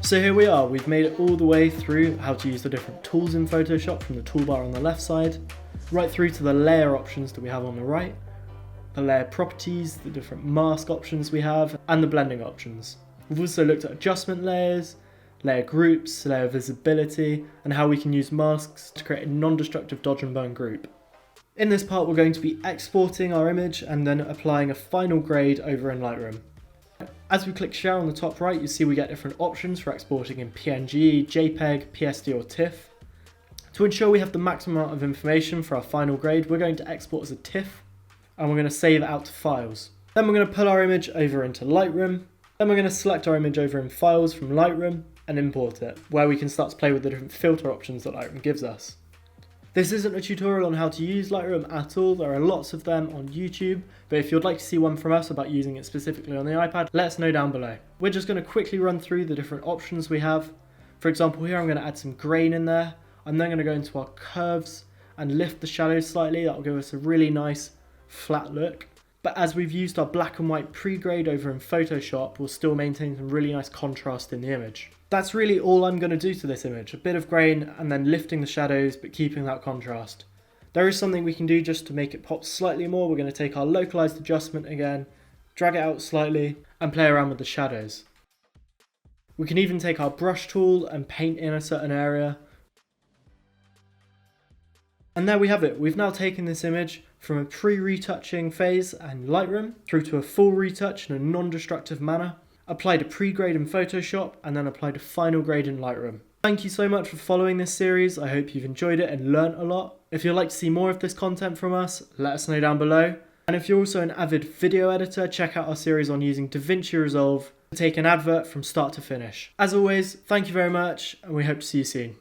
So here we are, we've made it all the way through how to use the different tools in Photoshop from the toolbar on the left side, right through to the layer options that we have on the right, the layer properties, the different mask options we have, and the blending options. We've also looked at adjustment layers, layer groups, layer visibility, and how we can use masks to create a non-destructive dodge and burn group. In this part we're going to be exporting our image and then applying a final grade over in Lightroom. As we click share on the top right, you see we get different options for exporting in PNG, JPEG, PSD or TIFF. To ensure we have the maximum amount of information for our final grade, we're going to export as a TIFF and we're going to save it out to files. Then we're going to pull our image over into Lightroom. Then we're going to select our image over in Files from Lightroom and import it, where we can start to play with the different filter options that Lightroom gives us. This isn't a tutorial on how to use Lightroom at all, there are lots of them on YouTube, but if you'd like to see one from us about using it specifically on the iPad, let us know down below. We're just going to quickly run through the different options we have. For example, here I'm going to add some grain in there. I'm then going to go into our curves and lift the shadows slightly. That will give us a really nice flat look. But as we've used our black and white pre-grade over in Photoshop, we'll still maintain some really nice contrast in the image. That's really all I'm going to do to this image, a bit of grain and then lifting the shadows but keeping that contrast. There is something we can do just to make it pop slightly more. We're going to take our localized adjustment again, drag it out slightly and play around with the shadows. We can even take our brush tool and paint in a certain area. And there we have it. We've now taken this image from a pre-retouching phase in Lightroom through to a full retouch in a non-destructive manner, applied a pre-grade in Photoshop, and then applied a final grade in Lightroom. Thank you so much for following this series. I hope you've enjoyed it and learnt a lot. If you'd like to see more of this content from us, let us know down below. And if you're also an avid video editor, check out our series on using DaVinci Resolve to take an advert from start to finish. As always, thank you very much, and we hope to see you soon.